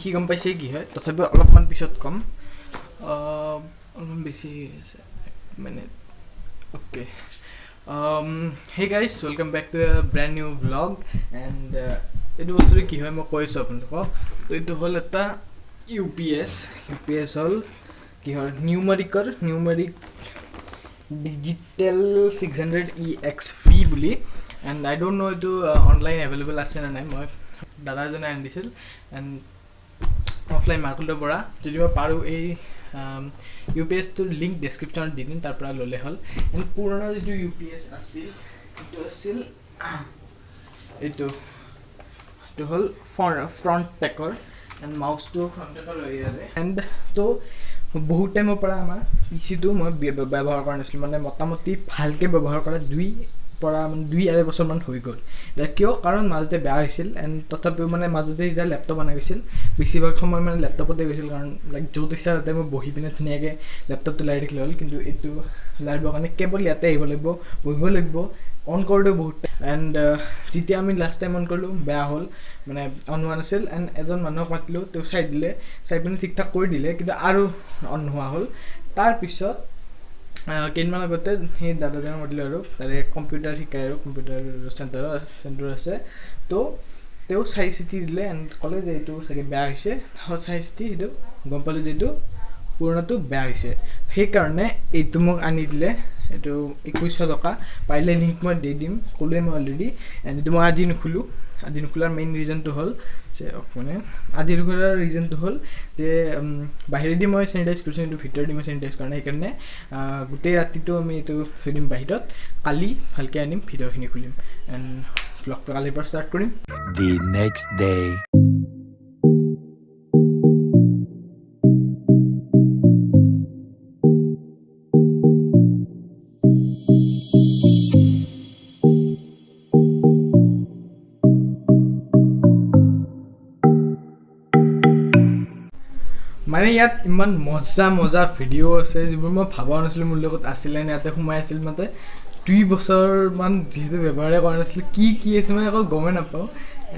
দেখি গম পাইছে কি হয় তথাপিও অলপমান পিছত কম অলপমান বেছি মানে okay hey guys, welcome back to a brand new vlog and it was কি হয় মই কৈছো আপোনালোকক তো এইটো হল এটা UPS হল কি হয় numeric digital 600EXV বুলি and I don't know itu online available আছে না নাই মই দাদা জনে আনি দিছিল and offline মাৰ্কেটৰ পৰা যদি মই পাৰো এই UPS to link description দি দিম তাৰ পৰা ললে হল and পুৰণা যেটো UPS আছিল এটো হল front packer and mouse to front packer হৈ আছে and তো বহুত টাইমৰ পৰা আমাৰ PC টো মই ব্যৱহাৰ কৰা নাছিল মানে মোটামুটি ভালকে ব্যৱহাৰ কৰা 2 বছৰ মান হৈ গল এটা কিয় কাৰণ মাজতে বেয়া হৈছিল and তথাপিও মানে মাজতে এটা ল্যাপটপ আনা গৈছিল বেছিভাগ সময় মানে ল্যাপটপতে গৈছিল কাৰণ লাইক য'ত ইচ্ছা তাতে মই বহি পিনে ধুনীয়াকে ল্যাপটপটো লাইট ৰাখিলে হ'ল কিন্তু এটো লাইটৰ কাৰণে কেবল ইয়াতে আহিব লাগিব বহিব লাগিব অন কৰোঁতে বহুত and যেতিয়া আমি লাষ্ট টাইম অন কৰিলো বেয়া হ'ল মানে অন হোৱা নাছিল and এজন মানুহক মাতিলো তো চাই দিলে চাই পিনে ঠিক ঠাক কৰি দিলে কিন্তু আৰু অন হোৱা হ'ল তাৰ পিছত কেইমান আগতে হে দাদাজনৰ মডেল আৰু তাৰে কম্পিউটাৰ শিকায় আৰু কম্পিউটাৰ চেণ্টাৰ আছে তো তেও চাই চিটি দিলে এণ্ড ক'লে যে এইটো চাগে বেয়া হৈছে চাই চিটি এইটো গম পালোঁ যে এইটো পুৰণাটো বেয়া হৈছে সেইকাৰণে এইটো মোক আনি দিলে এইটো 2100 টকা পাৰিলে লিংক মই দি দিম ক'লে মই অলৰেডি এণ্ড এইটো মই আজি নুখোলাৰ মেইন ৰিজনটো হ'ল যে মানে আজি নুখোলাৰ ৰিজনটো হ'ল যে বাহিৰেদি মই চেনিটাইজ কৰিছোঁ কিন্তু ভিতৰেদি মই চেনিটাইজ কৰা নাই সেইকাৰণে গোটেই ৰাতিটো আমি এইটো থৈ দিম বাহিৰত কালি ভালকৈ আনিম ভিতৰখিনি খুলিম এণ্ড ব্লগটো কালিৰ পৰা ষ্টাৰ্ট কৰিম The next day. মানে ইয়াত ইমান মজা ভিডিঅ' আছে যিবোৰ মই ভাবা নাছিলোঁ মোৰ লগত আছিলে নে ইয়াতে সোমাই আছিল মানে 2 বছৰ মান যেহেতু ব্যৱহাৰে কৰা নাছিলোঁ কি আছে মই আকৌ গমেই নাপাওঁ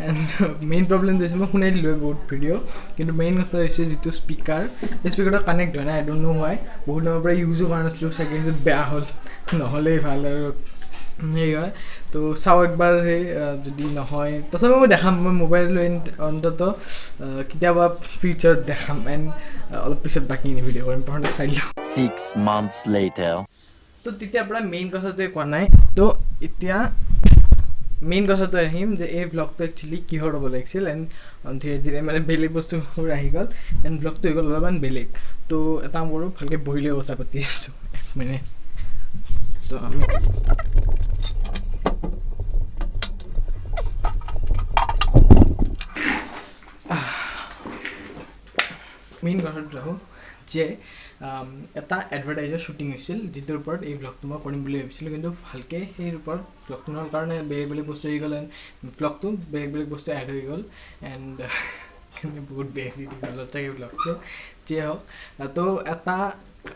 এণ্ড মেইন প্ৰব্লেম হৈছে মই শুনাই দিলোঁ বহুত ভিডিঅ' কিন্তু মেইন কথা হৈছে যিটো স্পীকাৰটো কানেক্ট হয় নাই আই ডোণ্ট ন' হোৱাই বহুত দিনৰ পৰা ইউজো কৰা নাছিলোঁ চাগে কিন্তু বেয়া হ'ল নহ'লেই ভাল আৰু সেই হয় তো চাওঁ একবাৰ সেই যদি নহয় তথাপিও মই দেখাম মই মোবাইল লৈ অন্ততঃ কেতিয়াবা ফিউচাৰত দেখাম এণ্ড অলপ পিছত বাকীখিনি ভিডিঅ' কৰিম প্ৰথমতে চাই লওঁ 6 months later. তো তেতিয়াৰ পৰা মেইন কথাটোৱে কোৱা নাই তো এতিয়া মেইন কথাটো আহিম যে এই ব্লগটো একচুৱেলি কিহৰ হ'ব লাগিছিল এণ্ড ধীৰে ধীৰে মানে বেলেগ বস্তুবোৰ আহি গ'ল এণ্ড ব্লগটো হৈ গ'ল অলপমান বেলেগ তো এটা কৰোঁ ভালকৈ বহিলৈ কথা পাতি আছোঁ মানে তো আমি মেইন কথাটো ৰাখোঁ যে এটা এডভাৰটাইজৰ শ্বুটিং হৈছিল যিটোৰ ওপৰত এই ব্লগটো মই কৰিম বুলি ভাবিছিলোঁ কিন্তু ভালকৈ সেই ওপৰত ব্লগটো নোহোৱাৰ কাৰণে বেলেগ বস্তু আহি গ'ল এণ্ড ব্লগটো বেলেগ বস্তু এড হৈ গ'ল এণ্ড বহুত বেছি দীঘল চাগে ব্লগটো যিয়ে হওক তো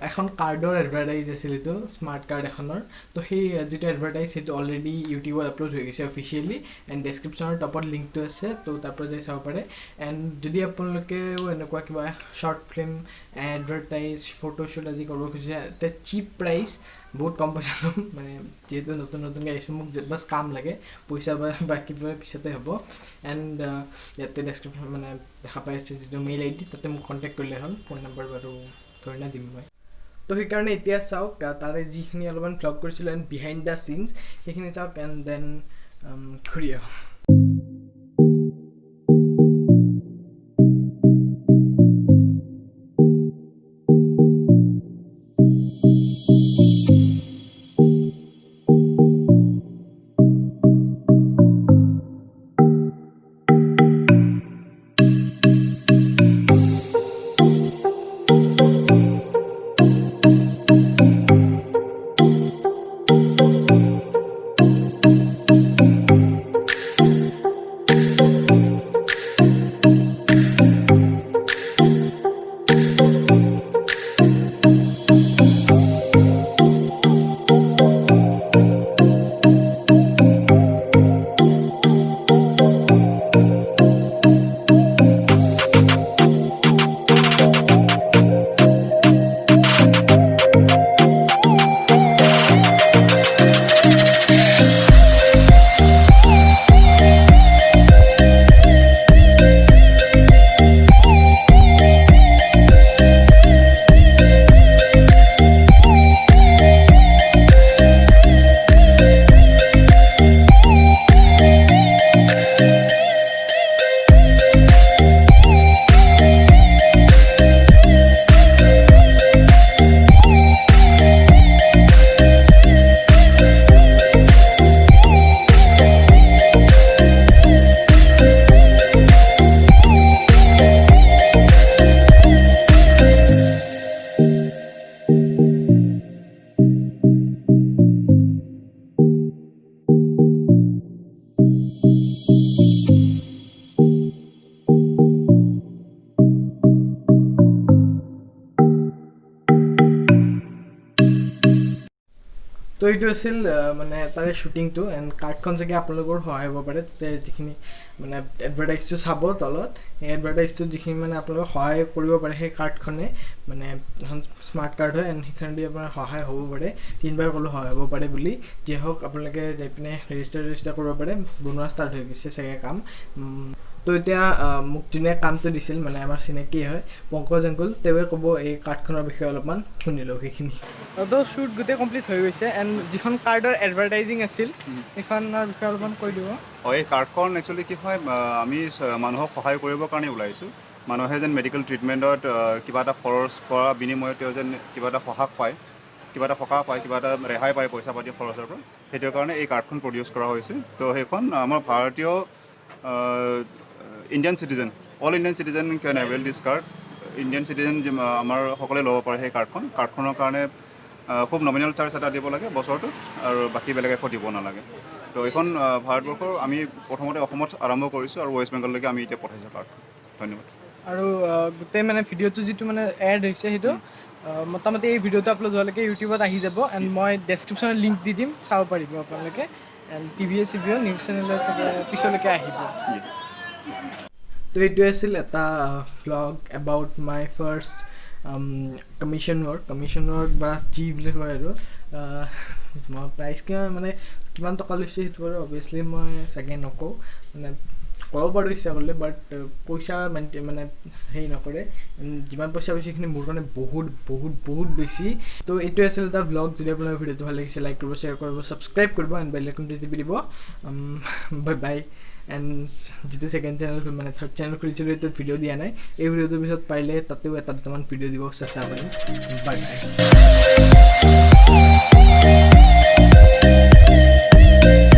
এখন কাৰ্ডৰ এডভাৰটাইজ আছিল এইটো স্মাৰ্ট কাৰ্ড এখনৰ তো সেই যিটো এডভাৰটাইজ সেইটো অলৰেডি ইউটিউবত আপলোড হৈ গৈছে অফিচিয়েলি এণ্ড ডেছক্ৰিপশ্যনৰ টপত লিংকটো আছে তো তাৰ পৰা যাই চাব পাৰে এণ্ড যদি আপোনালোকেও এনেকুৱা কিবা শ্বৰ্ট ফিল্ম এডভাৰটাইজ ফটোশ্বুট আদি কৰিব খুজিছে এতিয়া চিপ প্ৰাইচ বহুত কম পইচা ল'ম মানে যিহেতু নতুনকৈ আহিছোঁ মোক বাছ কাম লাগে পইচা বা কিবা পিছতে হ'ব এণ্ড ইয়াতে ডেছক্ৰিপশ্যন মানে দেখা পাই আছে যিটো মেইল ID তাতে মোক কণ্টেক্ট কৰিলে হ'ল ফোন নম্বৰ বাৰু ধৰি না দিম মই তো সেইকাৰণে এতিয়া চাওক তাৰে যিখিনি অলপমান ভ্লগ কৰিছিলোঁ এণ্ড বিহাইণ্ড দ্য চিনছ সেইখিনি চাওক এণ্ড দেন ঘূৰি আহক তো এইটো আছিল মানে তাৰে শ্বুটিংটো এণ্ড কাৰ্ডখন চাগে আপোনালোকৰ সহায় হ'ব পাৰে তাতে যিখিনি মানে এডভাৰটাইজটো চাব তলত সেই এডভাৰটাইজটোত যিখিনি মানে আপোনালোকক সহায় কৰিব পাৰে সেই কাৰ্ডখনে মানে এখন স্মাৰ্ট কাৰ্ড হয় এণ্ড সেইখনেদি আপোনাৰ সহায় হ'ব পাৰে 3 বাৰ ক'লেও সহায় হ'ব পাৰে বুলি যি হওক আপোনালোকে যাই পিনে ৰেজিষ্টাৰ কৰিব পাৰে বনোৱা ষ্টাৰ্ট হৈ গৈছে চাগে কাম তো এতিয়া মোক যোনে কামটো দিছিল মানে আমাৰ চিনাকি হয় পংকজ আংকুল তেওঁৱে ক'ব এই কাৰ্ডখনৰ বিষয়ে অলপমান শুনি লওক সেইখিনি তো শ্বুট গোটেই কমপ্লিট হৈ গৈছে এণ্ড যিখন কাৰ্ডৰ এডভাৰটাইজিং আছিল সেইখনৰ বিষয়ে অলপমান কৈ দিব এই কাৰ্ডখন একচুৱেলি কি হয় আমি মানুহক সহায় কৰিবৰ কাৰণে ওলাইছোঁ মানুহে যেন মেডিকেল ট্ৰিটমেণ্টত কিবা এটা খৰচ কৰা বিনিময়ত তেওঁ যেন কিবা এটা সকাহ পায় কিবা এটা ৰেহাই পায় পইচা পাতি খৰচৰ পৰা সেইটোৰ কাৰণে এই কাৰ্ডখন প্ৰডিউচ কৰা হৈছে তো সেইখন আমাৰ ভাৰতীয় Indian citizen all Indian citizen can avail this card Indian citizen আমাৰ সকলোৱে ল'ব পাৰে সেই কাৰ্ডখনৰ কাৰণে খুব নমিনেল চাৰ্জ এটা দিব লাগে বছৰটোত আৰু বাকী বেলেগ একো দিব নালাগে তো এইখন ভাৰতবৰ্ষৰ আমি প্ৰথমতে অসমত আৰম্ভ কৰিছোঁ আৰু ৱেষ্ট বেংগললৈকে আমি এতিয়া পঠাইছোঁ কাৰ্ডখন ধন্যবাদ আৰু গোটেই মানে ভিডিঅ'টো যিটো মানে এড হৈছে সেইটো মোটামুটি এই ভিডিঅ'টো আপলোড হোৱালৈকে ইউটিউবত আহি যাব এণ্ড মই ডেছক্ৰিপশ্যনত লিংক দি দিম চাব পাৰিব আপোনালোকে এণ্ড টিভিয়ে চিভিও নিউজ চেনেলে চাগে পিছলৈকে আহিব তো এইটোৱে আছিল এটা vlog about my first commission work বা যি বুলি কয় আৰু মই প্ৰাইচ কিমান টকা লৈছোঁ সেইটো বাৰু অভিয়াছলি মই চাগে নকওঁ মানে ক'ব পাৰোঁ ইচ্ছা কৰিলে বাট পইচা মানে হেৰি নকৰে যিমান পইচা পাইছোঁ সেইখিনি মোৰ কাৰণে বহুত বেছি তো এইটোৱে আছিল এটা ভ্লগ যদি আপোনাৰ ভিডিঅ'টো ভাল লাগিছে লাইক কৰিব শ্বেয়াৰ কৰিব ছাবস্ক্ৰাইব কৰিব এণ্ড বেল আইকনটো টিপি দিব বাই এণ্ড যিটো ছেকেণ্ড চেনেল মানে থাৰ্ড চেনেল খুলিছিলোঁ এইটোত ভিডিঅ' দিয়া নাই এই ভিডিঅ'টোৰ পিছত পাৰিলে তাতেও এটা দুটামান ভিডিঅ' দিব চেষ্টা কৰিম বাই